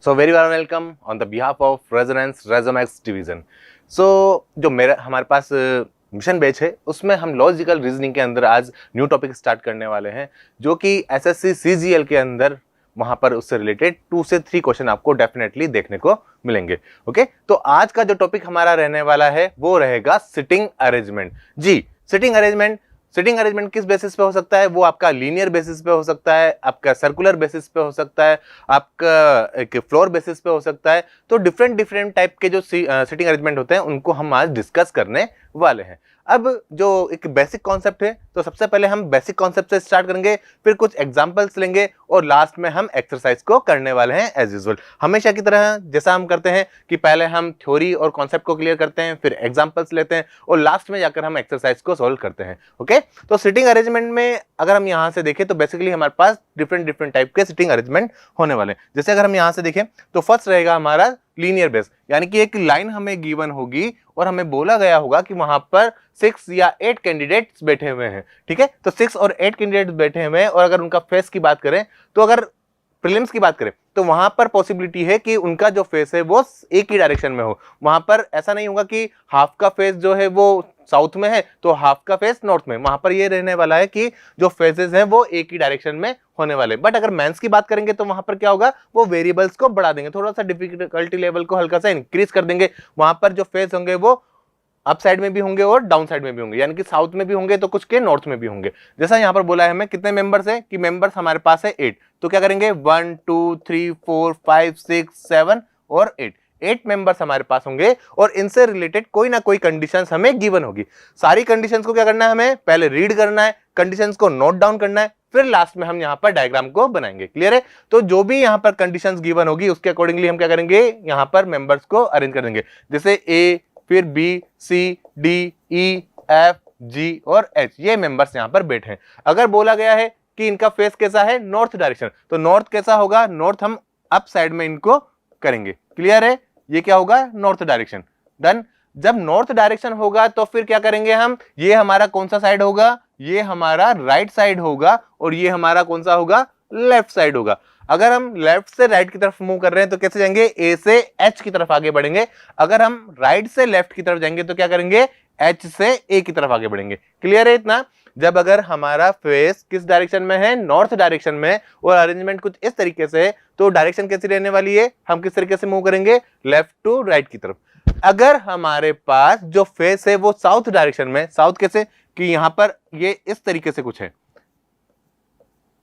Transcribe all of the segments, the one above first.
So very warm welcome on the behalf of Resonance Resomax Division. So जो मेरा हमारे पास mission batch है उसमें हम लॉजिकल रीजनिंग के अंदर आज न्यू टॉपिक स्टार्ट करने वाले हैं जो कि एसएससी सीजीएल के अंदर वहां पर उससे रिलेटेड 2 से 3 क्वेश्चन आपको डेफिनेटली देखने को मिलेंगे। ओके, तो आज का जो टॉपिक हमारा रहने वाला है वो रहेगा सिटिंग अरेंजमेंट। जी, सिटिंग अरेंजमेंट किस बेसिस पे हो सकता है? वो आपका लीनियर बेसिस पे हो सकता है, आपका सर्कुलर बेसिस पे हो सकता है, आपका एक फ्लोर बेसिस पे हो सकता है। तो डिफरेंट टाइप के जो सिटिंग अरेंजमेंट होते हैं उनको हम आज डिस्कस करने वाले हैं। अब जो एक बेसिक कॉन्सेप्ट है, तो सबसे पहले हम बेसिक कॉन्सेप्ट से स्टार्ट करेंगे, फिर कुछ एग्जांपल्स लेंगे और लास्ट में हम एक्सरसाइज को करने वाले हैं एज यूजुअल। हमेशा की तरह जैसा हम करते हैं कि पहले हम थ्योरी और कॉन्सेप्ट को क्लियर करते हैं, फिर एग्जांपल्स लेते हैं और लास्ट में जाकर हम एक्सरसाइज को सॉल्व करते हैं। ओके, तो सिटिंग अरेंजमेंट में अगर हम यहाँ से देखें तो बेसिकली हमारे पास डिफरेंट टाइप के सिटिंग अरेंजमेंट होने वाले हैं। जैसे अगर हम यहाँ से देखें तो फर्स्ट रहेगा हमारा लीनियर बेस, यानी कि एक लाइन हमें गिवन होगी और हमें बोला गया होगा कि वहां पर 6 या 8 कैंडिडेट्स बैठे हुए हैं। ठीक है, तो 6 और 8 कैंडिडेट्स बैठे हुए हैं और अगर उनका फेस की बात करें तो अगर प्रीलिम्स की बात करें तो वहां पर पॉसिबिलिटी है कि उनका जो फेस है वो एक ही डायरेक्शन में हो। वहां पर ऐसा नहीं होगा कि हाफ का फेस जो है वो साउथ में है तो हाफ का फेस नॉर्थ में। वहां पर ये रहने वाला है कि जो फेसेस हैं वो एक ही डायरेक्शन में होने वाले। बट अगर मेंस की बात करेंगे तो वहां पर क्या होगा, वो वेरिएबल्स को बढ़ा देंगे, थोड़ा सा डिफिकल्टी लेवल को हल्का सा इंक्रीज कर देंगे। वहां पर जो फेस होंगे वो अप साइड में भी होंगे और डाउन साइड में भी होंगे, यानी कि साउथ में भी होंगे तो कुछ के नॉर्थ में भी होंगे। जैसा यहाँ पर बोला है हमें कितने मेंबर्स है कि मेंबर्स हमारे पास है 8, तो क्या करेंगे 1 2 3 4 5 6 7 और 8 मेंबर्स हमारे पास होंगे और इनसे रिलेटेड कोई ना कोई कंडीशंस हमें गिवन होगी। सारी कंडीशंस को क्या करना है, हमें पहले रीड करना है, कंडीशंस को नोट डाउन करना है, फिर लास्ट में हम यहाँ पर डायग्राम को बनाएंगे। क्लियर है? तो जो भी यहाँ पर कंडीशंस गिवन होगी उसके अकॉर्डिंगली हम क्या करेंगे, यहाँ पर मेंबर्स को अरेंज कर देंगे। जैसे ए, फिर B, C, D, E, F, जी और एच, ये मेंबर्स यहाँ पर बैठे हैं। अगर बोला गया है कि इनका फेस कैसा है, नॉर्थ डायरेक्शन, तो नॉर्थ कैसा होगा, नॉर्थ हम अप साइड में इनको करेंगे। क्लियर है? ये क्या होगा, नॉर्थ डायरेक्शन। डन। जब नॉर्थ डायरेक्शन होगा तो फिर क्या करेंगे हम, ये हमारा कौन सा साइड होगा, ये हमारा राइट साइड होगा और ये हमारा कौन सा होगा, लेफ्ट साइड होगा। अगर हम लेफ्ट से राइट की तरफ मूव कर रहे हैं तो कैसे जाएंगे, ए से एच की तरफ आगे बढ़ेंगे। अगर हम राइट से लेफ्ट की तरफ जाएंगे तो क्या करेंगे, एच से ए की तरफ आगे बढ़ेंगे। क्लियर है इतना? जब अगर हमारा फेस किस डायरेक्शन में है, नॉर्थ डायरेक्शन में, और अरेंजमेंट कुछ इस तरीके से है तो डायरेक्शन कैसी रहने वाली है, हम किस तरीके से मूव करेंगे, लेफ्ट टू राइट की तरफ। अगर हमारे पास जो फेस है वो साउथ डायरेक्शन में, साउथ कैसे कि यहां पर ये इस तरीके से कुछ है,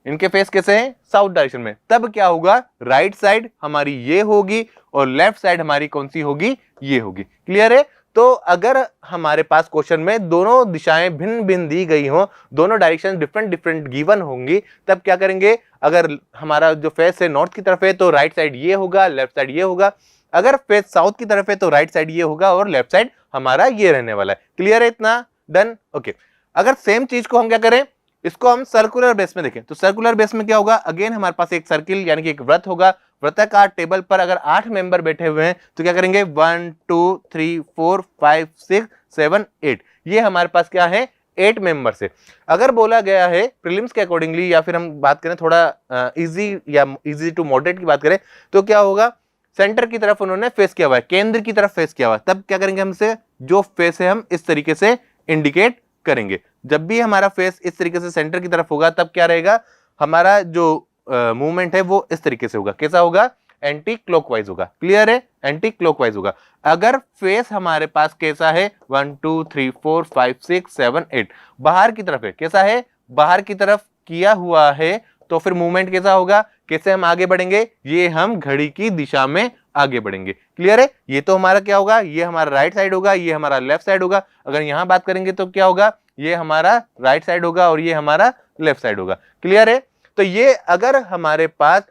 इनके फेस कैसे हैं, साउथ डायरेक्शन में, तब क्या होगा, राइट साइड हमारी ये होगी और लेफ्ट साइड हमारी कौन सी होगी, ये होगी। क्लियर है? तो अगर हमारे पास क्वेश्चन में दोनों दिशाएं भिन्न भिन्न दी गई हो, दोनों डायरेक्शन डिफरेंट गिवन होंगी, तब क्या करेंगे, अगर हमारा जो फेस है नॉर्थ की तरफ है तो राइट साइड ये होगा, लेफ्ट साइड ये होगा। अगर फेस साउथ की तरफ है तो राइट साइड ये होगा और लेफ्ट साइड हमारा ये रहने वाला है। क्लियर है इतना? डन। ओके, अगर सेम चीज को हम क्या करें, इसको हम सर्कुलर बेस में देखें तो सर्कुलर बेस में क्या होगा, अगेन हमारे पास एक सर्किल यानी कि एक वृत्त होगा। वृत्ताकार टेबल पर अगर 8 मेंबर बैठे हुए हैं तो क्या करेंगे, 1 2 3 4 5 6 7 8, ये हमारे पास क्या है, 8 मेंबर से। अगर बोला गया है प्रीलिम्स के अकॉर्डिंगली या फिर हम बात करें थोड़ा इजी या इजी टू मॉडरेट की बात करें तो क्या होगा, सेंटर की तरफ उन्होंने फेस किया हुआ है, केंद्र की तरफ फेस किया हुआ है, तब क्या करेंगे, हमसे जो फेस है हम इस तरीके से इंडिकेट करेंगे। जब भी हमारा फेस इस तरीके से सेंटर की तरफ होगा तब क्या रहेगा, हमारा जो मूवमेंट है वो इस तरीके से होगा। कैसा होगा, एंटी क्लॉकवाइज होगा। क्लियर है? एंटी क्लॉकवाइज होगा। अगर फेस हमारे पास कैसा है, 1 2 3 4 5 6 7 8, बाहर की तरफ है, कैसा है, बाहर की तरफ किया हुआ है, तो फिर मूवमेंट कैसा होगा, कैसे हम आगे बढ़ेंगे, ये हम घड़ी की दिशा में आगे बढ़ेंगे। क्लियर है? ये तो हमारा क्या होगा, ये हमारा राइट साइड होगा, ये हमारा लेफ्ट साइड होगा। अगर यहां बात करेंगे तो क्या होगा, ये हमारा राइट साइड होगा और ये हमारा लेफ्ट साइड होगा। क्लियर है? तो ये अगर हमारे पास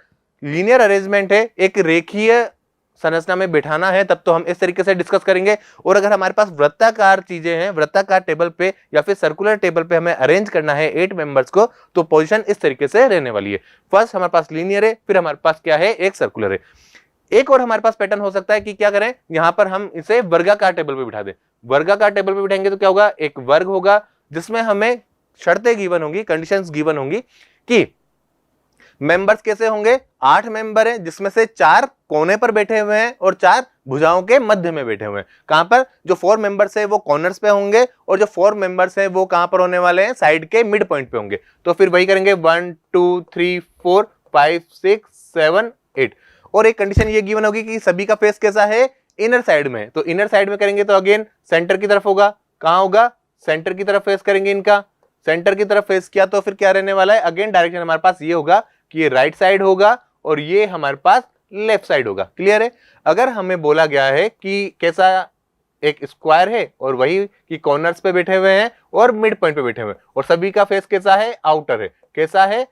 लीनियर अरेंजमेंट है, एक रेखीय संरचना में बिठाना है, तब तो हम इस तरीके से डिस्कस करेंगे। और अगर हमारे पास वृत्ताकार चीजें हैं, वृत्ताकार टेबल पे या फिर सर्कुलर टेबल पे हमें अरेंज करना है 8 मेंबर्स को, तो पोजीशन इस तरीके से रहने वाली है। फर्स्ट हमारे पास लीनियर है, फिर हमारे पास क्या है, एक सर्कुलर है। एक और हमारे पास पैटर्न हो सकता है कि क्या करें, यहां पर हम इसे वर्गाकार टेबल पे बिठा दें। वर्गाकार टेबल पे बिठाएंगे तो क्या होगा, एक वर्ग होगा जिसमें हमें शर्तें गिवन होंगी, कंडीशंस गिवन होंगी कि मेंबर्स कैसे होंगे, 8 मेंबर हैं जिसमें से 4 कोने पर बैठे हुए हैं और 4 भुजाओं के मध्य में बैठे हुए हैं। कहां पर, जो 4 मेंबर्स है वो कॉर्नर्स पे होंगे और जो 4 मेंबर्स है वो कहां पर होने वाले हैं, साइड के मिड पॉइंट पे होंगे। तो फिर वही करेंगे 1 2 3 4 5 6 7 8। और एक कंडीशन ये गिवन होगी कि सभी का फेस कैसा है, इनर साइड में। तो इनर साइड में करेंगे तो अगेन सेंटर की तरफ होगा। कहां होगा, सेंटर की तरफ फेस करेंगे इनका। सेंटर की तरफ फेस किया तो फिर क्या रहने वाला है, अगेन डायरेक्शन हमारे पास ये होगा कि ये राइट साइड होगा और ये हमारे पास लेफ्ट साइड होगा। क्लियर है। अगर हमें बोला गया है कि कैसा एक स्क्वायर है और वही कि कॉर्नर्स पे बैठे हुए हैं और मिड पॉइंट पे बैठे हुए हैं और सभी का फेस कैसा है, आउटर है। कैसा है,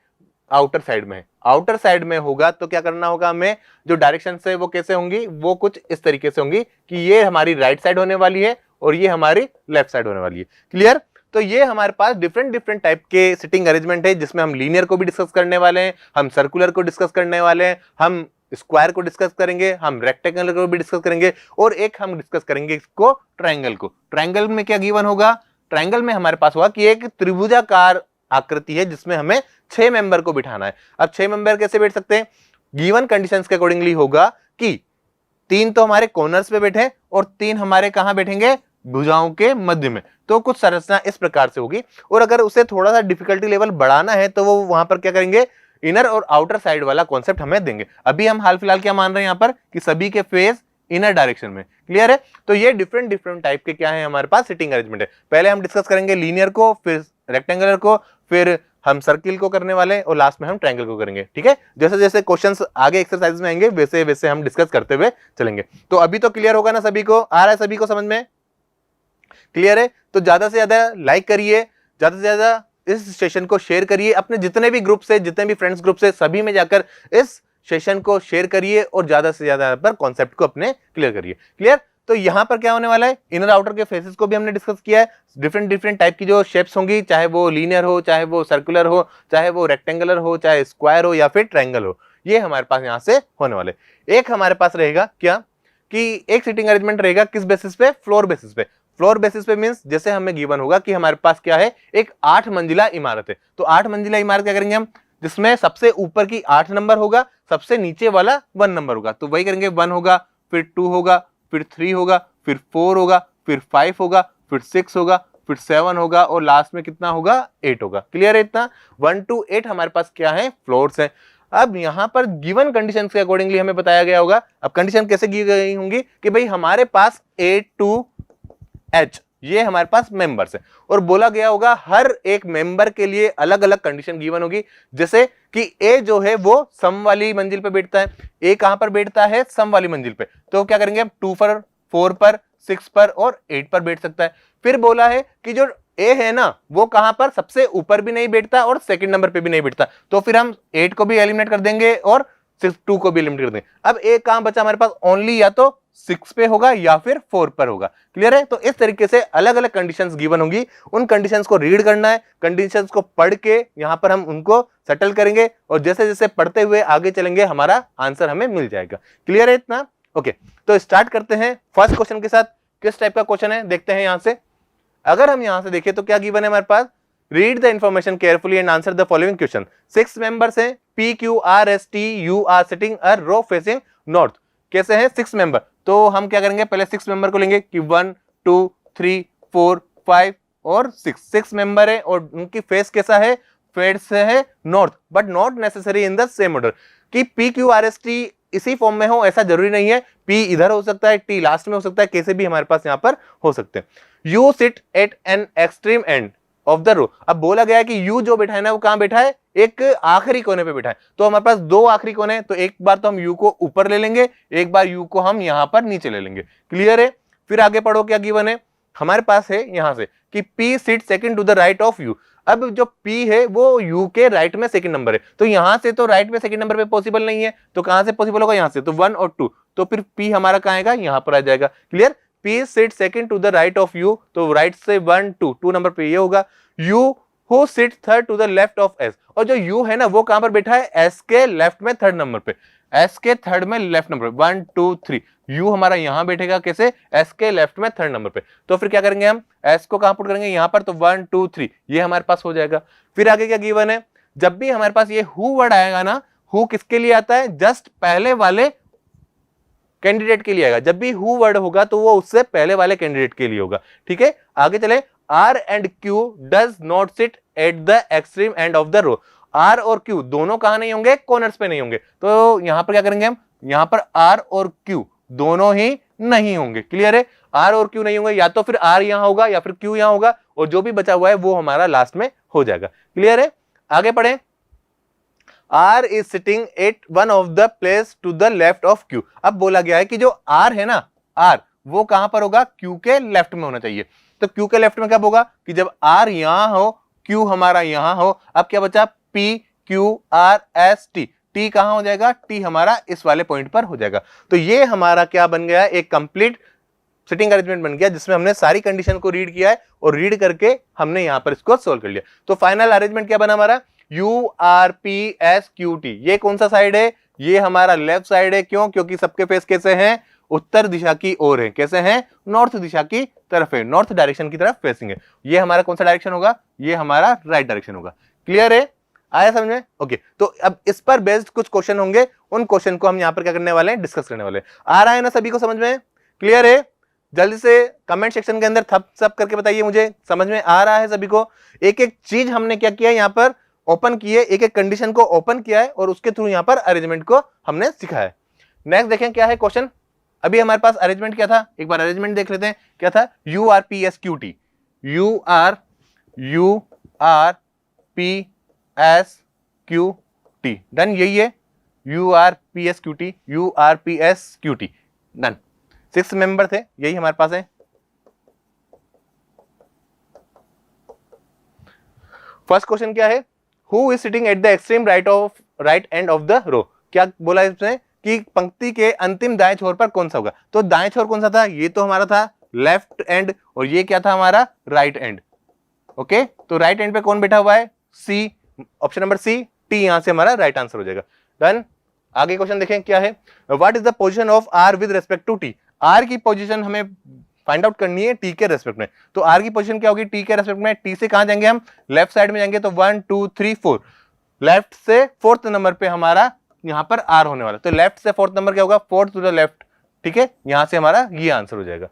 आउटर साइड में है। आउटर साइड में होगा तो क्या करना होगा हमें, जो डायरेक्शन है वो कैसे होंगी, वो कुछ इस तरीके से होंगी कि ये हमारी राइट साइड होने वाली है और ये हमारी लेफ्ट साइड होने वाली है। क्लियर। तो ये हमारे पास डिफरेंट टाइप के सिटिंग अरेंजमेंट है जिसमें हम लीनियर को भी डिस्कस करने वाले हैं, हम सर्कुलर को डिस्कस करने वाले हैं, हम स्क्वायर को डिस्कस करेंगे, हम रेक्टेंगल को भी डिस्कस करेंगे और एक हम डिस्कस करेंगे इसको ट्रायंगल को। ट्रायंगल में क्या गिवन होगा, ट्रायंगल में हमारे पास होगा कि एक त्रिभुजाकार आकृति है जिसमें हमें 6 मेंबर को बिठाना है। अब 6 मेंबर कैसे बैठ सकते हैं, गिवन कंडीशंस के अकॉर्डिंगली होगा कि 3 तो हमारे कॉर्नर्स पे बैठे और 3 हमारे कहां बैठेंगे, भुजाओं के मध्य में। तो कुछ संरचना इस प्रकार से होगी। और अगर उसे थोड़ा सा डिफिकल्टी लेवल बढ़ाना है तो वो वहां पर क्या करेंगे, इनर और आउटर साइड वाला कॉन्सेप्ट हमें देंगे। अभी हम हाल फिलहाल क्या मान रहे हैं यहां पर कि सभी के फेस इनर डायरेक्शन में। क्लियर है। तो ये डिफरेंट टाइप के क्या है हमारे पास सिटिंग अरेंजमेंट है। पहले हम डिस्कस करेंगे लीनियर को, फिर रेक्टेंगुलर को, फिर हम सर्किल को करने वाले हैं और लास्ट में हम ट्रायंगल को करेंगे। ठीक है। जैसे जैसे क्वेश्चंस आगे एक्सरसाइज में आएंगे वैसे वैसे हम डिस्कस करते हुए चलेंगे। तो अभी तो क्लियर होगा ना, सभी को आ रहा है, सभी को समझ में क्लियर है। तो ज्यादा से ज्यादा लाइक करिए, ज्यादा से ज्यादा इस सेशन को शेयर करिए अपने जितने भी ग्रुप से, जितने भी फ्रेंड्स ग्रुप से, सभी में जाकर इस सेशन को शेयर करिए और ज्यादा से ज्यादा पर कॉन्सेप्ट को अपने क्लियर करिए। क्लियर। तो यहां पर क्या होने वाला है, इनर आउटर के फेसेस को भी हमने डिस्कस किया है। डिफरेंट टाइप की जो शेप्स होंगी, चाहे वो लीनियर हो, चाहे वो सर्कुलर हो, चाहे वो रेक्टेंगुलर हो, चाहे स्क्वायर हो या फिर ट्रायंगल हो, ये हमारे पास यहां से होने वाले। एक हमारे पास रहेगा क्या कि एक सिटिंग अरेंजमेंट रहेगा किस बेसिस पे, फ्लोर बेसिस पे। फ्लोर बेसिस पे मींस जैसे हमें गिवन होगा कि हमारे पास क्या है, एक 8 मंजिला इमारत है। तो 8 मंजिला इमारत क्या करेंगे हम, जिसमें सबसे ऊपर की 8 नंबर होगा, सबसे नीचे वाला 1 नंबर होगा। तो वही करेंगे, 1 होगा, फिर 2 होगा, फिर 3 होगा, फिर 4 होगा, फिर 5 होगा, फिर 6 होगा, फिर 7 होगा और लास्ट में कितना होगा, 8 होगा। क्लियर है इतना। 1 to 8 हमारे पास क्या है, फ्लोर्स है। अब यहां पर गिवन कंडीशन के अकॉर्डिंगली हमें बताया गया होगा। अब कंडीशन कैसे दी गई होंगी कि भाई हमारे पास A to H ये हमारे पास मेंबर्स है और बोला गया होगा हर एक मेंबर के लिए अलग अलग कंडीशन गिवन होगी। जैसे कि A जो है वो सम वाली मंजिल पे बैठता है। A कहां पर बैठता है, सम वाली मंजिल पे। तो क्या करेंगे, 2 पर, 4 पर, 6 पर और 8 पर बैठ सकता है। फिर बोला है कि जो A है ना वो कहां पर, सबसे ऊपर भी नहीं बैठता और सेकंड नंबर पे भी नहीं बैठता। तो फिर हम 8 को भी एलिमिनेट कर देंगे और 2 को भी एलिमिनेट कर देंगे। अब A कहां बचा हमारे पास, ओनली या तो 6 पे होगा या फिर 4 पर होगा। क्लियर है। तो इस तरीके से अलग अलग कंडीशंस गिवन होंगी, उन कंडीशंस को रीड करना है, कंडीशंस को पढ़ के यहां पर हम उनको सेटल करेंगे और जैसे जैसे पढ़ते हुए आगे चलेंगे हमारा आंसर हमें मिल जाएगा। क्लियर है इतना। ओके, तो स्टार्ट करते हैं फर्स्ट क्वेश्चन के साथ। किस टाइप का क्वेश्चन है देखते हैं यहां से। अगर हम यहां से देखें तो क्या गिवन है हमारे पास, read the information carefully and answer the following question. 6 members हैं, P Q R S T U are sitting a row facing north. कैसे हैं 6 मेंबर, तो हम क्या करेंगे, पहले 6 मेंबर को लेंगे कि 1 2 3 4 5 और 6 मेंबर है और उनकी फेस कैसा है, फेस है north, but not necessary in the same order कि P Q R S T इसी फॉर्म में हो ऐसा जरूरी नहीं है। P इधर हो सकता है, T लास्ट में हो सकता है, कैसे भी हमारे पास यहाँ पर हो सकते हैं। You sit at an extreme end of the row. अब बोला गया है कि यू जो बैठा है ना वो कहां बैठा है, एक आखिरी कोने पे बैठा है। तो हमारे पास 2 आखिरी कोने हैं, तो एक बार तो हम यू को ऊपर ले लेंगे, एक बार यू को हम यहां पर नीचे ले लेंगे। क्लियर है। फिर आगे पढ़ो क्या गिवन है हमारे पास है यहां से कि P sit second to the right of you. अब जो P है वो U के राइट में सेकंड नंबर है, तो यहां से तो राइट में सेकंड नंबर पे पॉसिबल नहीं है, तो कहां से पॉसिबल होगा, यहां से। तो 1 और 2, तो फिर P हमारा कहां आएगा, यहां पर आ जाएगा। Clear. P sit second to the right of U, तो राइट से 1 2 नंबर पे ये होगा। U who sit third to the left of S, और जो U है ना वो कहां पर बैठा है, S के लेफ्ट में थर्ड नंबर पे, S के थर्ड में लेफ्ट नंबर 1 2 3। U हमारा यहां बैठेगा कैसे, S के लेफ्ट में थर्ड नंबर पे। तो फिर क्या करेंगे हम, S को कहां पुट करेंगे, यहां पर, तो 1 2 3 ये हमारे पास हो जाएगा। फिर आगे क्या गिवन है, जब भी हमारे पास ये हु वर्ड आएगा ना, हु किसके लिए आता है, जस्ट पहले वाले कैंडिडेट के लिए आएगा। जब भी हु वर्ड होगा तो वो उससे पहले वाले कैंडिडेट के लिए होगा। ठीक है, आगे चले। R and Q does not sit at the extreme end of the row. R और क्यू दोनों कहां नहीं होंगे, कॉर्नर्स पे नहीं होंगे। तो यहां पर क्या करेंगे हम, यहां पर आर और क्यू दोनों ही नहीं होंगे। क्लियर है, आर और क्यू नहीं होंगे, या तो फिर आर यहां होगा या फिर क्यू यहां होगा, और जो भी बचा हुआ है वो हमारा लास्ट में हो जाएगा। क्लियर है, आगे पढ़े। R is sitting at one of the place to the left of Q। अब बोला गया है कि जो R है ना, R वो कहां पर होगा, Q के लेफ्ट में होना चाहिए। तो Q के लेफ्ट में कब होगा, कि जब R यहां हो, Q हमारा यहां हो। अब क्या बचा, P Q R S T, T कहां हो जाएगा, T हमारा इस वाले पॉइंट पर हो जाएगा। तो ये हमारा क्या बन गया, एक कंप्लीट सिटिंग अरेंजमेंट बन गया, जिसमें हमने सारी कंडीशन को रीड किया है और रीड करके हमने यहां पर इसको सोल्व कर लिया। तो फाइनल अरेंजमेंट क्या बना हमारा, URPSQT। ये कौन सा साइड है, ये हमारा लेफ्ट साइड है। क्यों, क्योंकि सबके फेस कैसे हैं, उत्तर दिशा की ओर है। कैसे हैं, नॉर्थ दिशा की तरफ है, नॉर्थ डायरेक्शन की तरफ फेसिंग है। ये हमारा कौन सा डायरेक्शन होगा, ये हमारा राइट डायरेक्शन होगा। क्लियर है, आया समझ में। ओके, तो अब इस पर बेस्ड कुछ क्वेश्चन होंगे, उन क्वेश्चन को हम यहाँ पर क्या करने वाले हैं, डिस्कस करने वाले हैं। आ रहा है ना सभी को समझ में, क्लियर है। जल्दी से कमेंट सेक्शन के अंदर थम्स अप करके बताइए मुझे समझ में आ रहा है सभी को। एक एक चीज हमने क्या किया, यहाँ पर ओपन किए, एक एक कंडीशन को ओपन किया है और उसके थ्रू यहां पर अरेंजमेंट को हमने सिखाया है। नेक्स्ट देखें क्या है क्वेश्चन। अभी हमारे पास अरेंजमेंट क्या था, एक बार अरेंजमेंट देख लेते हैं। क्या था, URPSQT, URPSQT डन, यही है URPSQT डन। 6 मेंबर थे, यही हमारे पास है। फर्स्ट क्वेश्चन क्या है, Who is sitting at the extreme right end of the row। क्या बोला इसमें कि पंक्ति के अंतिम दाएं छोर पर कौन सा होगा। तो दाएं छोर कौन सा था, ये तो हमारा था लेफ्ट एंड, और ये क्या था हमारा राइट एंड। ओके, तो राइट एंड पे कौन बैठा हुआ है, सी, ऑप्शन नंबर सी, टी यहां से हमारा राइट आंसर हो जाएगा। डन, आगे क्वेश्चन देखें क्या है। What is the position of R with respect to T. R की पोजीशन हमें फाइंड आउट करनी है टी के रेस्पेक्ट में। तो आर की पोजीशन क्या होगी, टी के रेस्पेक्ट में। टी से कहां जाएंगे हम, लेफ्ट साइड में जाएंगे। तो 1 2 3 4, लेफ्ट से फोर्थ नंबर पे हमारा यहां पर आर होने वाला। तो लेफ्ट से फोर्थ नंबर क्या होगा, फोर्थ टू द लेफ्ट। ठीक है, यहां से हमारा ये आंसर हो जाएगा।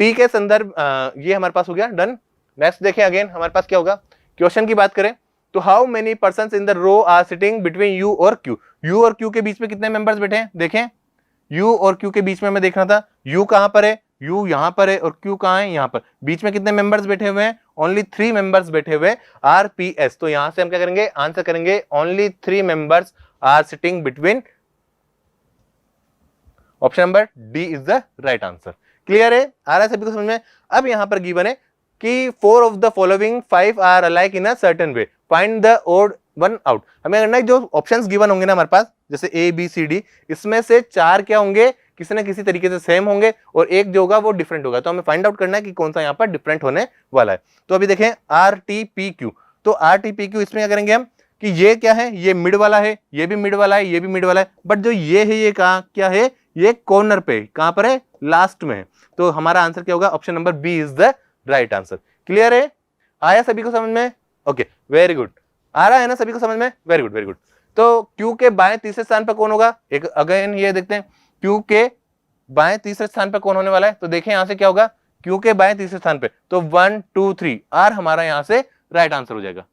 टी के संदर्भ ये हमारे पास हो गया। डन, नेक्स्ट देखें अगेन हमारे पास क्या होगा। क्वेश्चन की बात करें तो how many persons in the row are sitting between U और क्यू। यू और क्यू के बीच में कितने मेंबर्स बैठे हैं, देखें। यू और क्यू के बीच में हमें देखना था, यू कहां पर है, यू यहां पर है, और क्यू कहां है, यहां पर। बीच में कितने मेंबर्स बैठे हुए हैं, ओनली 3 मेंबर्स बैठे हुए RPS। तो यहां से हम क्या करेंगे, आंसर करेंगे only 3 members are sitting between. Option number D is the right answer. Clear है, आ रहा है सभी को समझ में। अब यहां पर गिवन है कि 4 of the following 5 are alike in a certain way, find the odd one out. हमें करना है, जो ऑप्शंस गिवन होंगे ना हमारे पास, जैसे ABCD, इसमें से 4 क्या होंगे, किसी न किसी तरीके से सेम होंगे, और एक जो होगा वो डिफरेंट होगा। तो हमें फाइंड आउट करना है कि कौन सा यहाँ पर डिफरेंट होने वाला है। तो अभी देखें RTPQ, तो RTPQ इसमें क्या करेंगे हम कि ये क्या है, ये मिड वाला है, ये भी मिड वाला है, ये भी मिड वाला है, बट जो ये है ये कहाँ क्या है, ये कॉर्नर पे, कहां पर है, लास्ट में है। तो हमारा आंसर क्या होगा, option number B is the right answer. Clear है, आया सभी को समझ में। ओके, वेरी गुड, आ रहा है ना सभी को समझ में, वेरी गुड वेरी गुड। तो क्यू के बाएं तीसरे स्थान पर कौन होगा, एक अगेन ये देखते हैं, क्यू के बाएं तीसरे स्थान पर कौन होने वाला है। तो देखें यहां से क्या होगा, क्यू के बाएं तीसरे स्थान पे, तो 1 2 3 आर हमारा यहां से राइट आंसर हो जाएगा।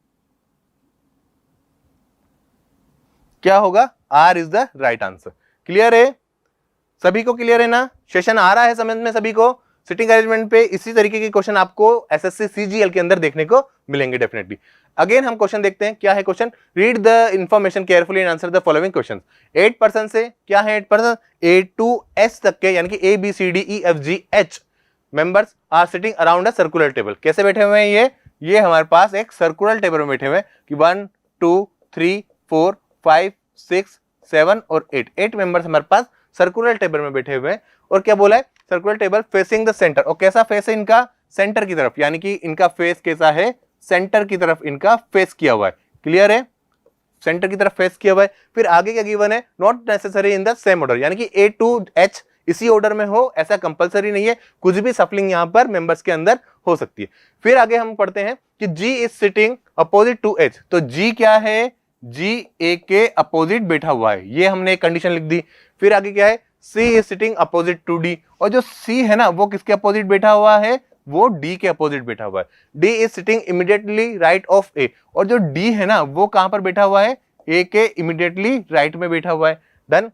क्या होगा, R is the right answer. Clear है, सभी को क्लियर है ना, सेशन आ रहा है समझ में सभी को। सिटिंग अरेंजमेंट पे इसी तरीके के क्वेश्चन आपको एसएससी सीजीएल के अंदर देखने को मिलेंगे डेफिनेटली। अगेन हम क्वेश्चन देखते हैं, क्या है question. Read the information carefully and answer the following questions. 8% से क्या है 8%, A to S तक के, यानी कि ABCDEFGH members are sitting around a circular table. कैसे बैठे हुए हैं ये हमारे पास एक सर्कुलर टेबल में बैठे हुए हैं कि 1 2 3 4 5 6 7 और 8 मेंबर्स हमारे पास सर्कुलर टेबल में बैठे हुए हैं। और क्या बोला है, circular table facing the centre. और कैसा फेस है इनका, सेंटर की तरफ, यानी कि इनका फेस कैसा है, सेंटर की तरफ इनका फेस किया हुआ है। क्लियर है, सेंटर की तरफ फेस किया हुआ है। फिर आगे क्या गिवन है, not necessary in the same order, यानी कि A to H इसी ऑर्डर में हो ऐसा कंपलसरी नहीं है, कुछ भी सफलिंग यहां पर मेंबर्स के अंदर हो सकती है। फिर आगे हम पढ़ते हैं कि G is sitting opposite to H, तो जी क्या है, जी ए के अपोजिट बैठा हुआ है, ये हमने एक कंडीशन लिख दी। फिर आगे क्या है, C is sitting opposite to D, और जो सी है ना वो किसके अपोजिट बैठा हुआ है, वो डी के अपोजिट बैठा हुआ है। D is sitting immediately right of A, और जो डी है ना वो कहां पर बैठा हुआ है, ए के इमीडिएटली राइट में बैठा हुआ है। डन।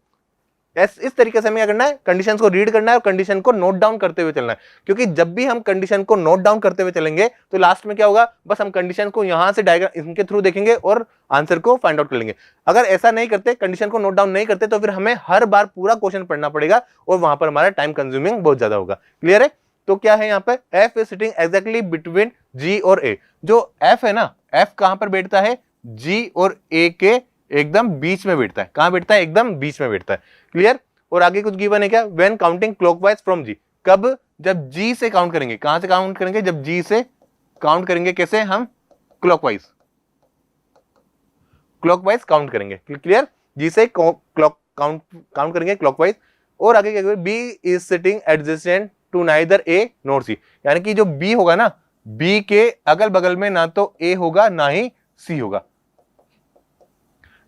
इस तरीके से हमें क्या करना है, कंडीशंस को रीड करना है और कंडीशन को नोट डाउन करते हुए चलना है, क्योंकि जब भी हम कंडीशन को नोट डाउन करते हुए चलेंगे तो लास्ट में क्या होगा, बस हम कंडीशन को यहां से डायग्राम इनके थ्रू देखेंगे और आंसर को फाइंड आउट कर लेंगे। अगर ऐसा नहीं करते, कंडीशन को नोट डाउन नहीं करते, तो फिर हमें हर बार पूरा क्वेश्चन पढ़ना पड़ेगा और वहां पर हमारा टाइम कंज्यूमिंग बहुत ज्यादा होगा। क्लियर है? तो क्या है यहाँ पे, F is sitting exactly between जी और ए। जो एफ है ना, एफ कहां पर बैठता है, जी और ए के एकदम बीच में बैठता है। कहां बैठता है, एकदम बीच में बैठता है। क्लियर? और आगे कुछ गिवन है क्या, व्हेन काउंटिंग क्लॉकवाइज फ्रॉम जी, कब, जब जी से काउंट करेंगे। कहां से काउंट करेंगे, जब जी से काउंट करेंगे। कैसे, हम क्लॉकवाइज काउंट करेंगे। क्लियर? जी से काउंट करेंगे क्लॉकवाइज। और आगे क्या करेंगे, B is sitting adjacent to neither A nor C, यानी कि जो बी होगा ना, बी के अगल बगल में ना तो ए होगा ना ही सी होगा,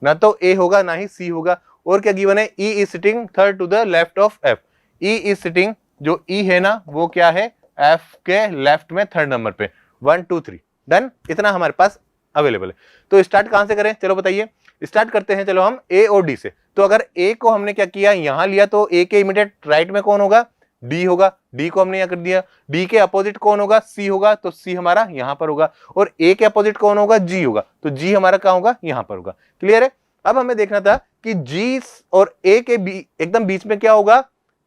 ना तो ए होगा ना ही सी होगा। और क्या गिवन है, E is sitting third to the left of F. E is sitting, जो ई है ना वो क्या है, एफ के लेफ्ट में थर्ड नंबर पे। 1 2 3। डन। इतना हमारे पास अवेलेबल है। तो स्टार्ट कहां से करें, चलो बताइए। स्टार्ट करते हैं चलो हम ए और डी से। तो अगर ए को हमने क्या किया, यहां लिया, तो ए के इमीडिएट राइट में कौन होगा, डी होगा। डी को हमने यहां कर दिया। डी के अपोजिट कौन होगा, सी होगा, तो सी हमारा यहां पर होगा। और ए के अपोजिट कौन होगा, जी होगा, तो जी हमारा कहां होगा, यहां पर होगा। क्लियर है? अब हमें देखना था कि जी और ए के एकदम बीच में क्या होगा,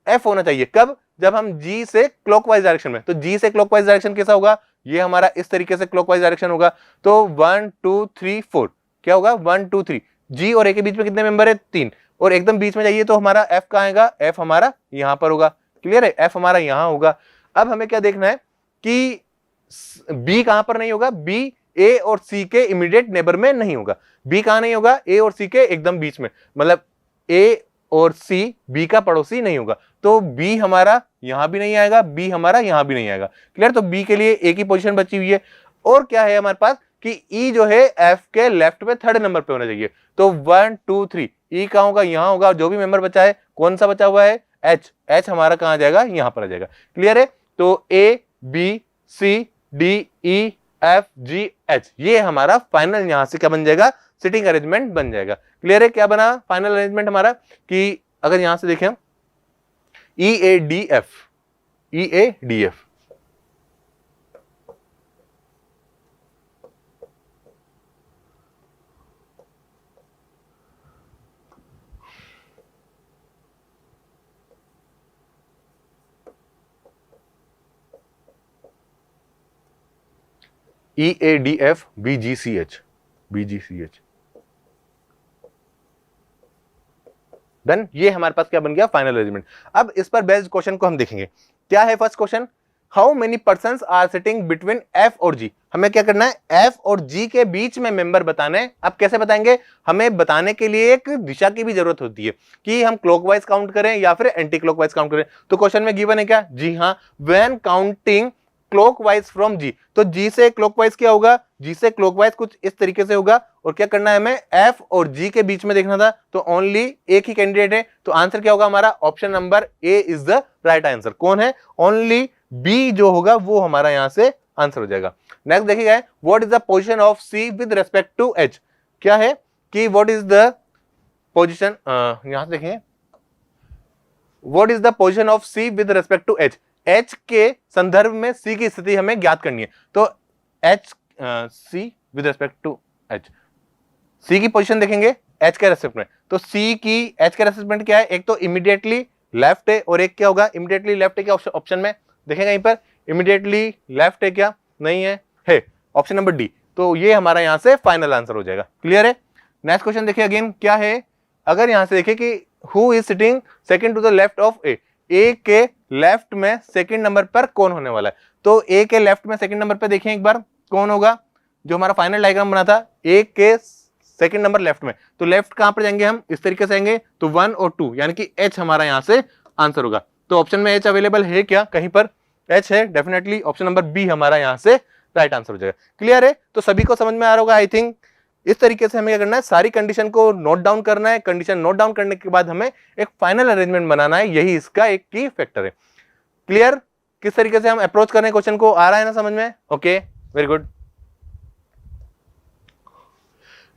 एफ होना चाहिए। कब, जब हम जी से क्लॉकवाइज डायरेक्शन में। तो जी से क्लॉकवाइज डायरेक्शन कैसा होगा, ये हमारा इस तरीके से क्लॉकवाइज डायरेक्शन होगा। तो 1 2 3 4 क्या होगा, 1 2 3। जी और ए के बीच में कितने मेंबर है, 3। और एकदम बीच में जाइए तो हमारा एफ कहां आएगा, एफ हमारा यहां पर होगा। क्लियर है? एफ हमारा यहां होगा। अब हमें क्या देखना है कि बी कहां पर नहीं होगा, बी ए और सी के इमीडिएट नेबर में नहीं होगा। बी कहां नहीं होगा, ए और सी के एकदम बीच में, मतलब ए और सी बी का पड़ोसी नहीं होगा। तो बी हमारा यहां भी नहीं आएगा, बी हमारा यहां भी नहीं आएगा। क्लियर? तो बी के लिए ए की पोजीशन बची हुई है। और क्या है हमारे पास कि ई जो है एफ के लेफ्ट में थर्ड नंबर पे होना चाहिए। तो 1 2 3 ई कहां होगा, यहां होगा। जो भी मेंबर बचा है, कौन सा बचा हुआ है, एच। एच हमारा कहां आ जाएगा, यहां पर आ जाएगा। क्लियर है? तो A B C D E F G H, ये हमारा फाइनल यहां से क्या बन जाएगा, सिटिंग अरेंजमेंट बन जाएगा। क्लियर है? क्या बना फाइनल अरेंजमेंट हमारा, कि अगर यहां से देखें, E A D F, E A D F. E A D F B G C H, B G C H. Done. ये हमारे पास क्या बन गया, फाइनल अरेंजमेंट। अब इस पर बेस्ड क्वेश्चन को हम देखेंगे। क्या है first question, how many persons are sitting between F और जी। हमें क्या करना है, एफ और जी के बीच में मेंबर बताना है। अब कैसे बताएंगे, हमें बताने के लिए एक दिशा की भी जरूरत होती है कि हम क्लॉकवाइज काउंट करें या फिर एंटी क्लॉकवाइज काउंट करें। तो क्वेश्चन में गिवन है क्या, जी हाँ, व्हेन काउंटिंग क्लॉकवाइज फ्रॉम जी। तो जी से क्लॉकवाइज क्या होगा, जी से क्लॉकवाइज कुछ इस तरीके से होगा। और क्या करना है हमें, एफ और जी के बीच में देखना था। तो ओनली एक ही कैंडिडेट है, तो आंसर क्या होगा हमारा, option number A is the right answer. कौन है, ओनली बी जो होगा वो हमारा यहां से आंसर हो जाएगा। नेक्स्ट देखिएगा, what is the position of C with respect to H. क्या है कि व्हाट इज द पोजीशन, यहां से देखेंगे, what is the position of C with respect to H. H के संदर्भ में सी की स्थिति हमें ज्ञात करनी है। तो H C with respect to H, C की पोजीशन देखेंगे एच के रेस्पेक्ट में। तो सी की एच के रेस्पेक्ट में क्या है, एक तो इमीडिएटली लेफ्ट है और एक क्या होगा, इमीडिएटली लेफ्ट है क्या ऑप्शन में देखेंगे, यहीं पर इमीडिएटली लेफ्ट है क्या, नहीं है ऑप्शन नंबर डी। तो ये हमारा यहां से फाइनल आंसर हो जाएगा। क्लियर है? नेक्स्ट क्वेश्चन देखिए अगेन, क्या है, अगर यहां से देखिए कि who is sitting second to the left of A. A के लेफ्ट में सेकंड नंबर पर कौन होने वाला है। तो ए के लेफ्ट में सेकंड नंबर पर देखें एक बार कौन होगा, जो हमारा फाइनल डायग्राम बना था, ए के सेकंड नंबर लेफ्ट में। तो लेफ्ट कहां पर जाएंगे हम, इस तरीके से आएंगे, तो 1 और 2, यानी कि एच हमारा यहां से आंसर होगा। तो ऑप्शन में एच अवेलेबल है क्या, कहीं पर एच है, डेफिनेटली ऑप्शन नंबर बी हमारा यहां से राइट आंसर हो जाएगा। क्लियर है? तो सभी को समझ में आ रहा होगा आई थिंक। इस तरीके से हमें क्या करना है, सारी कंडीशन को नोट डाउन करना है। कंडीशन नोट डाउन करने के बाद हमें एक फाइनल अरेंजमेंट बनाना है, यही इसका एक की फैक्टर है। क्लियर? किस तरीके से हम अप्रोच कर रहे हैं क्वेश्चन को, आ रहा है ना समझ में? Okay, very good.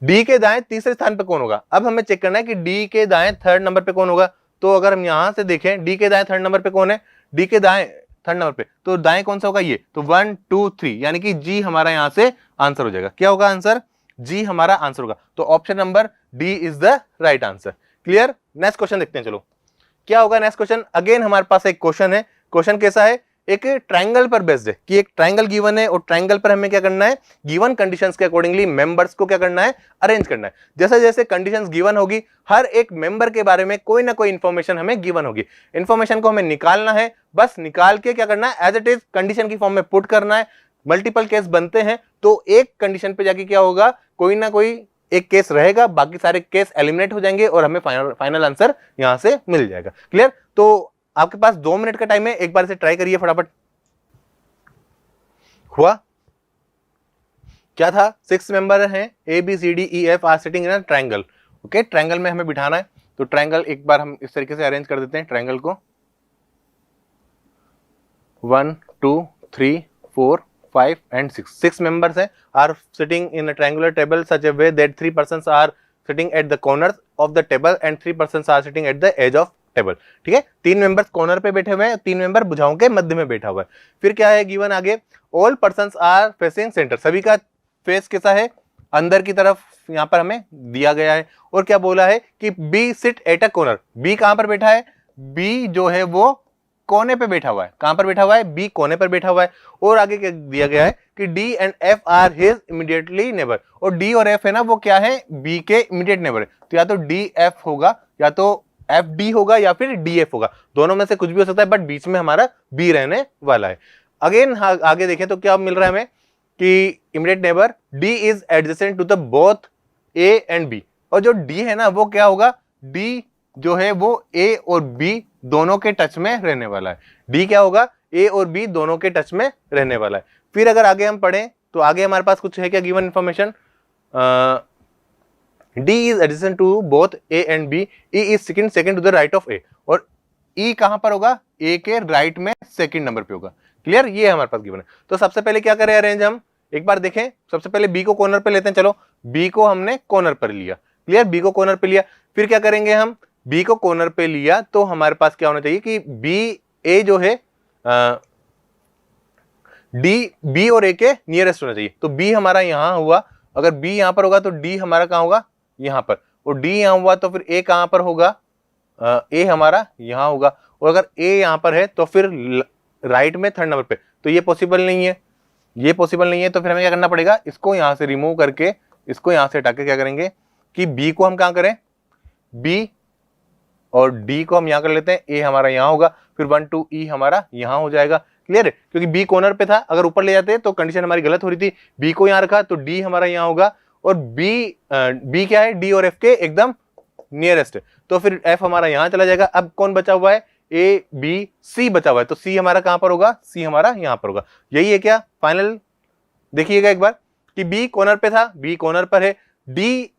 डी के दाएं तीसरे स्थान पे कौन होगा? अब हमें चेक करना है कि डी के दाएं थर्ड नंबर पे कौन होगा। तो अगर हम यहां से देखें डी के दाएं थर्ड नंबर पे कौन है, डी के दाएं थर्ड नंबर पे, तो दाएं कौन सा होगा ये, तो 1 2 3 यानी कि जी हमारा यहां से आंसर हो जाएगा। क्या होगा आंसर? जी हमारा आंसर होगा। तो option number D is the right answer. Clear? Next question देखते हैं। चलो क्या होगा नेक्स्ट क्वेश्चन। अगेन हमारे पास एक क्वेश्चन है। क्वेश्चन कैसा है? एक ट्रायंगल पर बेस्ड है कि एक ट्रायंगल गिवन है और ट्रायंगल पर हमें क्या करना है, गिवन कंडीशंस के अकॉर्डिंगली मेंबर्स को क्या करना है, अरेंज करना है। जैसे जैसे कंडीशंस गिवन होगी, हर एक मेंबर के बारे में कोई ना कोई इंफॉर्मेशन हमें गिवन होगी। इंफॉर्मेशन को हमें निकालना है, बस निकाल के क्या करना है, एज इट इज कंडीशन की फॉर्म में पुट करना है। मल्टीपल केस बनते हैं तो एक कंडीशन पे जाके क्या होगा, कोई ना कोई एक केस रहेगा, बाकी सारे केस एलिमिनेट हो जाएंगे और हमें फाइनल आंसर यहां से मिल जाएगा। क्लियर? तो आपके पास 2 मिनट का टाइम है, एक बार से ट्राई करिए फटाफट। हुआ? क्या था? 6 मेंबर हैं, A B C D E F are sitting in a triangle. Okay, triangle में हमें बिठाना है। तो ट्रायंगल एक बार हम इस तरीके से अरेंज कर देते हैं ट्रायंगल को। 1 2 3 4 5 एंड 6 members हैं, are sitting in a triangular table such a way that 3 persons are sitting at the corners of the table and 3 persons are sitting at the edge of table। ठीक है, 3 members corner पे बैठे हुए हैं, 3 member भुजाओं के मध्य में बैठा हुआ है। फिर क्या है गिवन आगे, all persons are facing centre, सभी का फेस कैसा है, अंदर की तरफ यहाँ पर हमें दिया गया है। और क्या बोला है कि B sit at a corner, B कहां पर बैठा है, बी जो है वो कोने पे बैठा हुआ है। कहां पर बैठा हुआ है, बी कोने पर बैठा हुआ है। और आगे क्या दिया गया है कि D and F R his immediately neighbour, और डी और एफ है ना वो क्या है, बी के इमीडिएट नेबर है। तो या तो डी एफ होगा या तो एफ डी होगा या फिर डी एफ होगा, दोनों में से कुछ भी हो सकता है, बट बीच में हमारा बी रहने वाला है। अगेन आगे देखें तो क्या मिल रहा है हमें कि immediate neighbour D is adjacent to the both A and B, और जो डी है ना वो क्या होगा, डी जो है वो ए और बी दोनों के टच में रहने वाला है। डी क्या होगा, ए और बी दोनों के टच में रहने वाला है। फिर अगर आगे हम पढ़ें तो आगे हमारे पास कुछ है क्या given information, D is addition to both A and B, E is second to the right of A, और ई कहां पर होगा, ए के राइट में सेकंड नंबर पे होगा। क्लियर? ये हमारे पास गिवन है। तो सबसे पहले क्या करें अरेंज, हम एक बार देखें। सबसे पहले बी को कॉर्नर पे लेते हैं। चलो बी को हमने कॉर्नर पर लिया। क्लियर? बी को कॉर्नर पे लिया। फिर क्या करेंगे, हम बी को कॉर्नर पे लिया तो हमारे पास क्या होना चाहिए कि बी ए जो है डी बी और ए के नियरेस्ट होना चाहिए। तो बी हमारा यहां हुआ, अगर बी यहां पर होगा तो डी हमारा कहां होगा, यहां पर, और डी यहां हुआ तो फिर ए कहां पर होगा, ए हमारा यहां होगा। और अगर ए यहां पर है तो फिर राइट में थर्ड नंबर पे, तो ये पॉसिबल नहीं है, ये पॉसिबल नहीं है। तो फिर हमें क्या करना पड़ेगा, इसको यहां से रिमूव करके, इसको यहां से हटा के क्या करेंगे कि बी को हम कहां करें, बी और डी को हम यहां कर लेते हैं, ए हमारा यहां होगा, फिर 1 2 ई हमारा यहां हो जाएगा। क्लियर है? क्योंकि बी कॉर्नर पे था, अगर ऊपर ले जाते तो कंडीशन हमारी गलत हो रही थी। बी को यहां रखा तो डी हमारा यहां होगा, और बी क्या है, डी और एफ के एकदम नियरेस्ट है, तो फिर एफ हमारा यहां चला जाएगा। अब कौन बचा हुआ है, ए बी सी बचा हुआ है, तो सी हमारा कहां पर होगा, सी हमारा यहां पर होगा। यही है क्या फाइनल, देखिएगा एक बार कि बी कॉर्नर पे था, बी कॉर्नर पर है, डी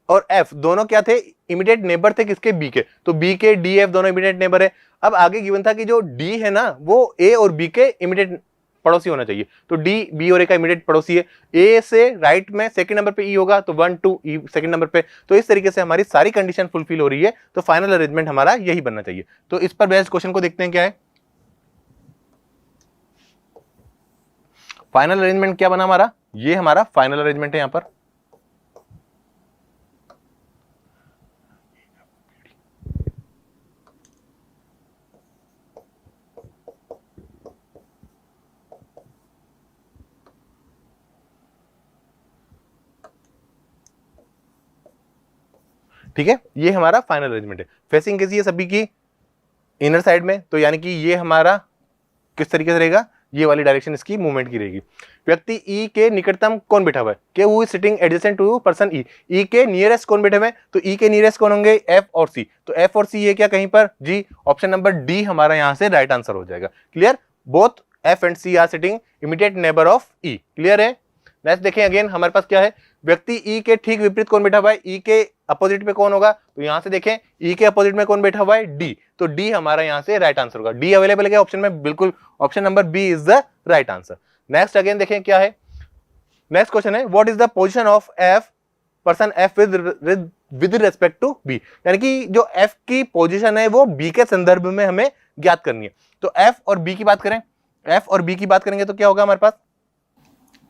और एफ दोनों क्या थे, इमीडिएट नेबर थे किसके, बी के, तो बी के डी एफ दोनों इमीडिएट नेबर है। अब आगे गिवन था कि जो डी है ना वो ए और बी के इमीडिएट पड़ोसी होना चाहिए, तो डी बी और ए का इमीडिएट पड़ोसी है। ए से राइट में सेकंड नंबर पे ई होगा, तो 1 2 ई सेकंड नंबर पे। तो इस तरीके से हमारी सारी कंडीशन फुलफिल हो रही है, तो फाइनल अरेंजमेंट हमारा यही बनना चाहिए। तो इस पर बेस्ड क्वेश्चन को देखते हैं क्या है। फाइनल अरेंजमेंट क्या बना हमारा, ये हमारा फाइनल अरेंजमेंट है यहां पर। ठीक है, ये हमारा फाइनल अरेंजमेंट है। फेसिंग कैसी है सभी की, इनर साइड में, तो यानी कि ये हमारा किस तरीके से रहेगा, ये वाली डायरेक्शन इसकी मूवमेंट की रहेगी। व्यक्ति ई के निकटतम कौन बैठा हुआ है, K who is sitting adjacent to person E, E के नियरेस्ट कौन बैठे हुए हैं, तो ई के नियरेस्ट कौन होंगे, एफ और सी, तो एफ और सी ये क्या कहीं पर, जी ऑप्शन नंबर डी हमारा यहां से राइट आंसर हो जाएगा। Clear? Both F and C are sitting immediate neighbor of E. Clear है? नेक्स्ट देखें अगेन हमारे पास क्या है, व्यक्ति E के ठीक विपरीत कौन बैठा हुआ है, E के अपोजिट पे कौन होगा, तो यहां से देखें E के अपोजिट में कौन बैठा हुआ है, D, तो D हमारा यहां से राइट आंसर होगा। D अवेलेबल है ऑप्शन में, बिल्कुल option number B is the right answer. Next again देखें क्या है, नेक्स्ट क्वेश्चन है what is the position of F person F with respect to B, यानी कि जो F की पोजीशन है वो B के संदर्भ में हमें ज्ञात करनी है। तो F और B की बात करें, F और B की बात करेंगे तो क्या होगा हमारे पास,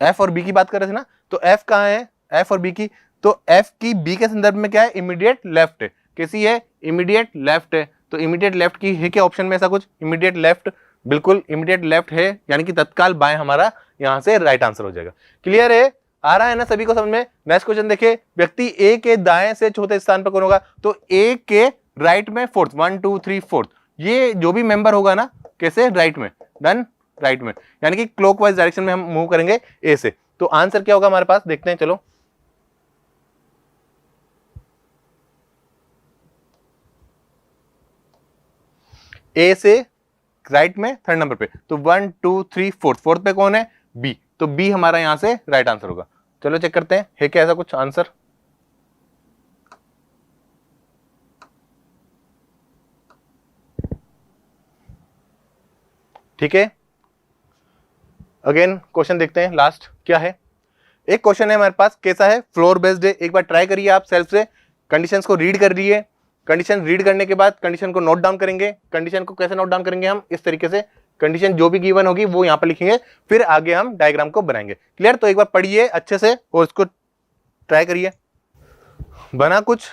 F और B की बात कर रहे थे ना, तो F कहाँ है, F और B की, तो F की B के संदर्भ में क्या है, इमीडिएट लेफ्ट है, कैसी है, इमीडिएट लेफ्ट है, तो इमीडिएट लेफ्ट की है क्या ऑप्शन में ऐसा कुछ, इमीडिएट लेफ्ट, बिल्कुल इमीडिएट लेफ्ट है, यानी कि तत्काल बाएं हमारा यहां से राइट आंसर हो जाएगा। क्लियर है, आ रहा है ना सभी को समझ में। नेक्स्ट क्वेश्चन देखिए, व्यक्ति ए के दाएं से चौथे स्थान पर कौन होगा, तो ए के राइट में फोर्थ, 1 2 3 4, ये जो भी मेंबर होगा ना कैसे, राइट में, डन, राइट में, यानी कि क्लॉकवाइज डायरेक्शन में हम मूव करेंगे ए से। तो आंसर क्या होगा हमारे पास, देखते हैं चलो। ए से राइट में थर्ड नंबर पे, तो 1 2 3 4, फोर्थ पे कौन है, बी, तो बी हमारा यहां से राइट आंसर होगा। चलो चेक करते हैं है क्या ऐसा कुछ आंसर। ठीक है, अगेन क्वेश्चन देखते हैं लास्ट क्या है। एक क्वेश्चन है हमारे पास, कैसा है, फ्लोर बेस्ड है, एक बार ट्राई करिए आप सेल्फ से, कंडीशंस को रीड कर रही है, कंडीशन रीड करने के बाद कंडीशन को नोट डाउन करेंगे। कंडीशन को कैसे नोट डाउन करेंगे हम, इस तरीके से, कंडीशन जो भी गिवन होगी वो यहां पर लिखेंगे, फिर आगे हम डायग्राम को बनाएंगे। क्लियर, तो एक बार पढ़िए अच्छे से और इसको ट्राई करिए। बना कुछ,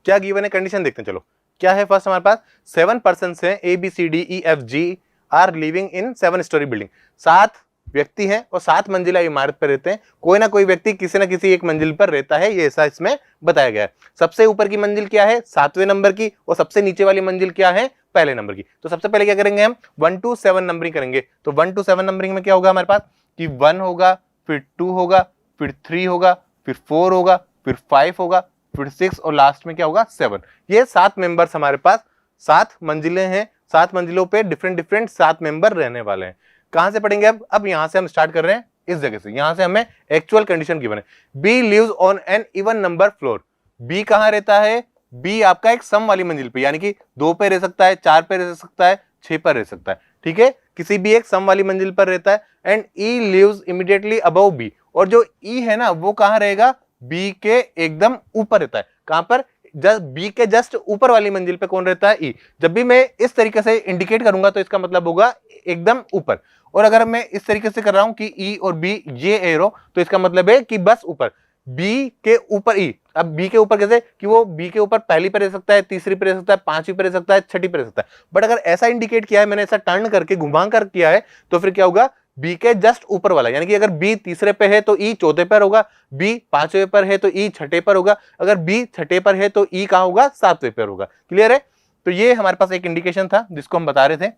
क्या गिवन है, कंडीशन देखते हैं चलो क्या है। फर्स्ट हमारे पास 7 पर्सन्स हैं, ABCDEFG are living in 7 storey building, 7 व्यक्ति हैं और 7 मंजिला इमारत पर रहते हैं, कोई ना कोई व्यक्ति किसी ना किसी एक मंजिल पर रहता है, ये ऐसा इसमें बताया गया है। सबसे ऊपर की मंजिल क्या है, 7वें नंबर की, और सबसे नीचे वाली मंजिल क्या है, पहले नंबर की। तो सबसे पहले क्या करेंगे हम, 1 to 7 नंबरिंग करेंगे। तो 1 to 7 नंबरिंग में क्या होगा हमारे पास कि 1 होगा, फिर 2 होगा, फिर 3 होगा, फिर 4 होगा, फिर 5 होगा, फिर 6 और लास्ट में क्या होगा 7। ये 7 मेंबर्स हमारे पास, 7 मंजिलें हैं, 7 मंजिलों पे डिफरेंट 7 मेंबर रहने वाले हैं। कहां से पढ़ेंगे अब यहां से हम स्टार्ट कर रहे हैं इस जगह से, यहां से हमें एक्चुअल कंडीशन गिवन है। B lives on an even number floor, B कहां रहता है, बी आपका एक सम वाली मंजिल पे, यानी कि 2 पे रह सकता है, 4 पे रह सकता है, 6 पर रह सकता है, ठीक है, किसी भी एक सम वाली मंजिल पर रहता है। And E lives immediately above B, और जो ई है ना वो कहां रहेगा, बी के एकदम ऊपर रहता है। कहां पर, बी के जस्ट ऊपर वाली मंजिल पे कौन रहता है, ई। जब भी मैं इस तरीके से इंडिकेट करूंगा तो इसका मतलब होगा एकदम ऊपर, और अगर मैं इस तरीके से कर रहा हूं कि ई और बी ये एरो, तो इसका मतलब है कि बस ऊपर, बी के ऊपर ई। अब बी के ऊपर कैसे, कि वो बी के ऊपर पहली पे रह सकता है, तीसरी पे रह सकता है, 5वीं पे रह सकता है, 6ठी पे रह सकता है। बट अगर ऐसा इंडिकेट किया है मैंने, ऐसा टर्न करके घुमा कर किया है, तो फिर क्या होगा, बी के जस्ट ऊपर वाला, यानी कि अगर बी तीसरे पे है तो ई चौथे पर होगा, बी 5वें पर है तो ई 6ठे पर होगा, अगर बी 6ठे पर है तो ई कहां होगा, 7वें पर होगा। क्लियर है, तो ये हमारे पास एक इंडिकेशन था जिसको हम बता रहे थे।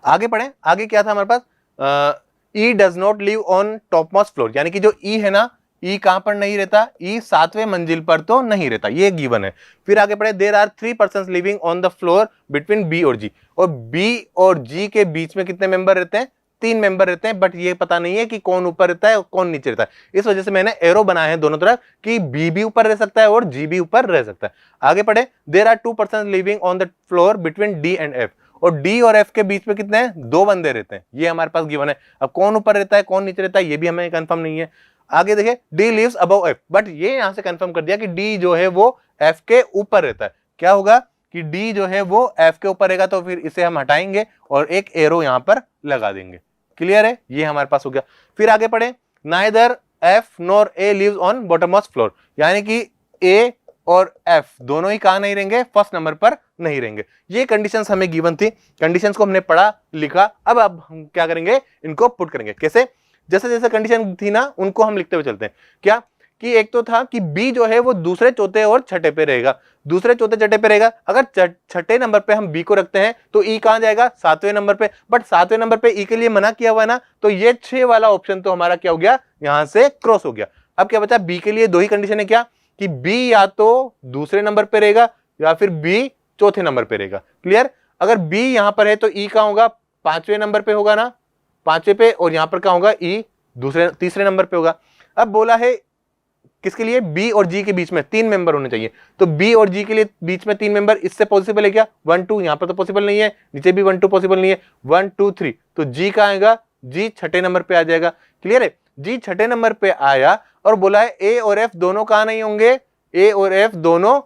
आगे पढ़ें, आगे क्या था हमारे पास, E does not live on top most floor, यानी कि जो ई है ना, ई कहां पर नहीं रहता, ई 7वें मंजिल पर तो नहीं रहता, ये गिवन है। फिर आगे पढ़े, there are 3 persons living on the floor between B और जी, और बी और जी के बीच में कितने मेंबर रहते हैं, 3 मेंबर रहते हैं, बट ये पता नहीं है कि कौन ऊपर रहता है और कौन नीचे रहता है। इस वजह से मैंने एरो बनाए हैं दोनों तरफ कि बी भी ऊपर रह सकता है और जी भी ऊपर रह सकता है। आगे पढ़े, there are 2 persons living on the floor between D and F, और डी और एफ के बीच में कितने हैं, 2 बंदे रहते हैं, ये हमारे पास गिवन है। अब कौन ऊपर रहता है कौन नीचे रहता है ये भी हमें कंफर्म नहीं है। आगे देखिए, D lives above F, but ये यहां से कंफर्म कर दिया कि डी जो है वो एफ के ऊपर रहता है। क्या होगा कि डी जो है वो एफ के ऊपर रहेगा, तो फिर इसे हम हटाएंगे और एक एरो यहां पर लगा देंगे। क्लियर है, ये हमारे पास हो गया। फिर आगे पढ़े, neither F nor A lives on bottom most floor, यानी कि ए और एफ दोनों ही कहां नहीं रहेंगे, फर्स्ट नंबर पर नहीं रहेंगे। ये कंडीशंस हमें गिवन थी, कंडीशंस को हमने पढ़ा लिखा, अब हम क्या करेंगे, इनको पुट करेंगे। कैसे, जैसे जैसे कंडीशन थी ना उनको हम लिखते हुए चलते हैं। क्या कि एक तो था कि बी जो है वो दूसरे चौथे और छठे पे रहेगा, दूसरे चौथे छठे पे रहेगा। अगर छठे नंबर पे हम बी को रखते हैं तो ई कहां जाएगा, 7वें नंबर पे, बट 7वें नंबर पे ई के लिए मना किया हुआ है ना, तो ये 6 वाला ऑप्शन तो हमारा क्या हो गया, यहां से क्रॉस हो गया। अब क्या बचा, बी के लिए 2 ही कंडीशन है, क्या कि बी या तो दूसरे नंबर पे रहेगा या फिर बी चौथे नंबर पे रहेगा। क्लियर, अगर बी यहां पर है तो ई कहां होगा, 5वें नंबर पे होगा ना, 5वें पे, और यहाँ पर क्या होगा, ई तीसरे नंबर पे होगा। अब बोला है किसके लिए, बी और जी के बीच में 3 मेंबर होने चाहिए, तो बी और जी के लिए बीच में 3 मेंबर, इससे पॉसिबल है क्या, 1 2, यहाँ पर तो पॉसिबल नहीं है, नीचे भी 1 2 पॉसिबल नहीं है, 1 2 3, तो जी का आएगा, जी छठे नंबर पे आ जाएगा। क्लियर है, जी छठे नंबर पे आया और बोला है ए और एफ दोनों कहां नहीं होंगे, ए और एफ दोनों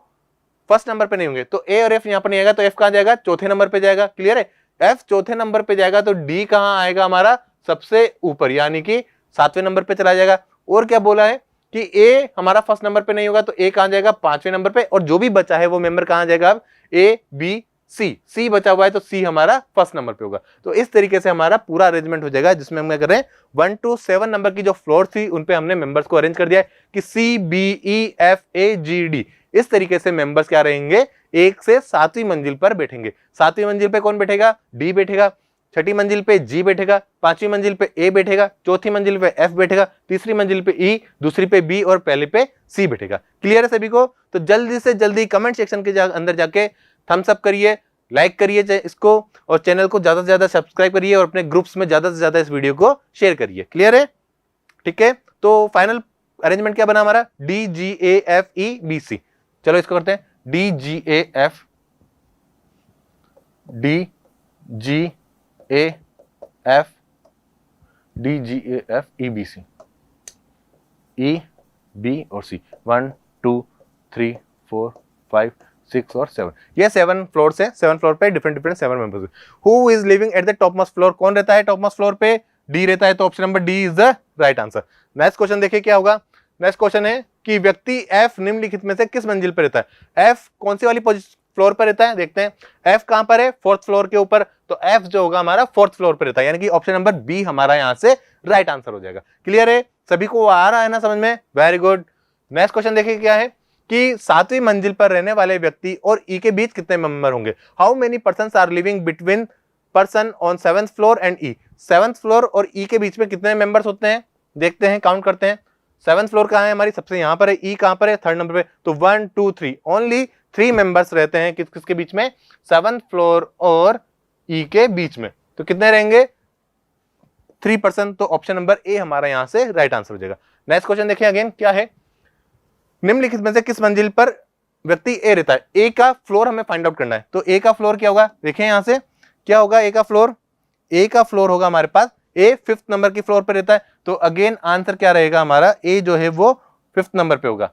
फर्स्ट नंबर पे नहीं होंगे, तो ए और एफ यहां पर नहीं आएगा, तो एफ कहां जाएगा, चौथे नंबर पे जाएगा। क्लियर है, एफ चौथे नंबर पे जाएगा तो डी कहां आएगा हमारा, सबसे ऊपर, यानी कि 7वें नंबर पे चला जाएगा। और क्या बोला है कि ए हमारा फर्स्ट नंबर पे नहीं होगा, तो ए कहां जाएगा, 5वें नंबर पे, और जो भी बचा है वो मेंबर कहां जाएगा, अब ए बी सी, सी बचा हुआ है तो सी हमारा फर्स्ट नंबर पे होगा। तो इस तरीके से हमारा पूरा अरेंजमेंट हो जाएगा, जिसमें हम क्या कर रहे हैं, 1 to 7 नंबर की जो फ्लोर थी उन पे हमने मेंबर्स को अरेंज कर दिया है कि C B E F A G D, इस तरीके से मेंबर्स क्या रहेंगे, 1 से 7वीं मंजिल पर बैठेंगे। 7वीं मंजिल पे कौन बैठेगा, डी बैठेगा, छठी मंजिल पे जी बैठेगा, 5वीं मंजिल पे ए बैठेगा, चौथी मंजिल पे एफ बैठेगा, तीसरी मंजिल पे ई, दूसरी पे बी और पहले पे सी बैठेगा। क्लियर है सभी को? तो जल्दी से जल्दी कमेंट सेक्शन के अंदर जाके थम्स अप करिए, लाइक करिए इसको, और चैनल को ज्यादा से ज्यादा सब्सक्राइब करिए, और अपने ग्रुप्स में ज्यादा से ज्यादा इस वीडियो को शेयर करिए। क्लियर है? ठीक है, तो फाइनल अरेंजमेंट क्या बना हमारा, D G A F E B C. चलो इसको करते हैं, D G A F, D G A F, D G A F E B C, E B और सी, 1 2 3 4 5 6 और 7, ये 7 फ्लोर है। 7 फ्लोर पे different 7 members. Who is living at the top most floor, कौन रहता है टॉप मोस्ट फ्लोर पे, D रहता है, तो option number D is the right answer. Next question देखिए क्या होगा। नेक्स्ट क्वेश्चन है कि व्यक्ति एफ निम्नलिखित में से किस मंजिल पर रहता है। एफ कौन सी वाली फ्लोर पर रहता है, देखते हैं। एफ कहां पर है, 4th फ्लोर के ऊपर, तो एफ जो होगा हमारा 4th फ्लोर पर रहता है, यानी कि ऑप्शन नंबर बी हमारा यहां से राइट आंसर हो जाएगा। क्लियर है, सभी को आ रहा है ना समझ में, वेरी गुड। नेक्स्ट क्वेश्चन देखिए क्या है कि 7वीं मंजिल पर रहने वाले व्यक्ति और ई के बीच कितने मेंबर होंगे। How many persons are living between person on 7th floor and E. 7th floor और ई के बीच में कितने मेंबर्स होते हैं, देखते हैं, काउंट करते हैं। 7th फ्लोर कहां है हमारी, सबसे यहां पर है, ई कहां पर है, 3rd नंबर पे, तो 1 2 3, ओनली 3 मेंबर्स रहते हैं किसके बीच में, 7th फ्लोर और ई के बीच में, तो कितने रहेंगे, 3%, तो ऑप्शन नंबर ए हमारा यहां से राइट आंसर हो जाएगा। नेक्स्ट क्वेश्चन देखिए अगेन क्या है, निम्नलिखित में से किस मंजिल पर व्यक्ति ए रहता है। ए का फ्लोर हमें फाइंड आउट करना है, तो ए का फ्लोर क्या होगा, देखिए यहां से क्या होगा, ए का फ्लोर होगा हमारे पास, ए 5th नंबर की फ्लोर पर रहता है, तो अगेन आंसर क्या रहेगा हमारा, ए जो है वो 5th नंबर पे होगा।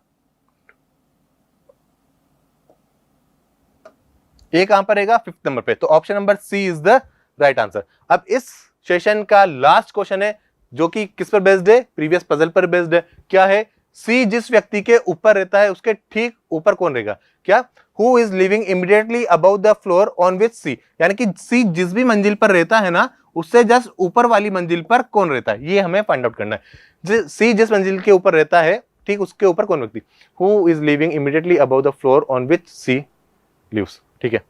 ए कहां पर रहेगा, 5th नंबर पे, तो option number C is the right answer. अब इस सेशन का लास्ट क्वेश्चन है जो कि किस पर बेस्ड है, प्रीवियस पजल पर बेस्ड है। क्या है, सी जिस व्यक्ति के ऊपर रहता है उसके ठीक ऊपर कौन रहेगा, क्या, who is living immediately about the floor on which C, यानी कि सी जिस भी मंजिल पर रहता है ना उससे जस्ट ऊपर वाली मंजिल पर कौन रहता है, ये हमें फाइंड आउट करना है। सी जिस मंजिल के ऊपर रहता है ठीक उसके ऊपर कौन व्यक्ति, who is living immediately about the floor on which C lives. ठीक है,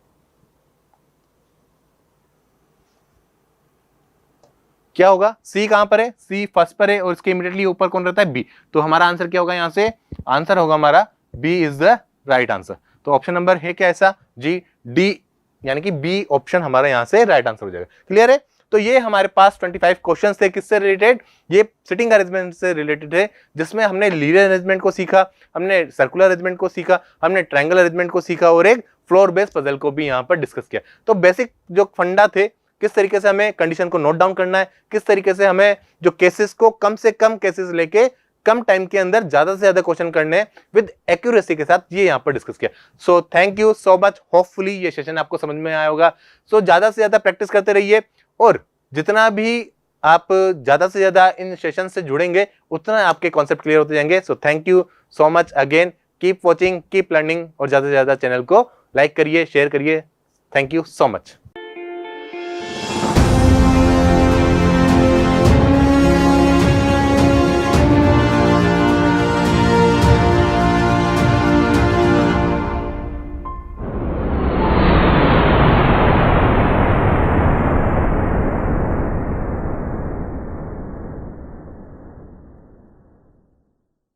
क्या होगा, सी कहां पर है, सी फर्स्ट पर है और इसके इमीडिएटली ऊपर कौन रहता है, बी, तो हमारा आंसर क्या होगा, यहां से आंसर होगा हमारा B is the right answer. तो ऑप्शन नंबर है क्या ऐसा जी, डी, यानी कि बी ऑप्शन हमारा यहां से राइट आंसर हो जाएगा। क्लियर है, तो ये हमारे पास 25 क्वेश्चन थे, किससे रिलेटेड, ये सिटिंग अरेंजमेंट से रिलेटेड है, जिसमें हमने लीनियर अरेंजमेंट को सीखा, हमने सर्कुलर अरेंजमेंट को सीखा, हमने ट्रायंगल अरेंजमेंट को सीखा, और एक फ्लोर बेस्ड पजल को भी यहाँ पर डिस्कस किया। तो बेसिक जो फंडा थे, किस तरीके से हमें कंडीशन को नोट डाउन करना है, किस तरीके से हमें जो केसेस को कम से कम केसेस लेके कम टाइम के अंदर ज्यादा से ज्यादा क्वेश्चन करने विद एक्यूरेसी के साथ, ये यहाँ पर डिस्कस किया। So thank you so much, hopefully ये सेशन आपको समझ में आया होगा। सो ज्यादा से ज्यादा प्रैक्टिस करते रहिए, और जितना भी आप ज्यादा से ज्यादा इन सेशन से जुड़ेंगे उतना आपके कॉन्सेप्ट क्लियर होते जाएंगे। So thank you so much again, keep watching, keep learning, और ज्यादा से ज्यादा चैनल को लाइक करिए, शेयर करिए। Thank you so much.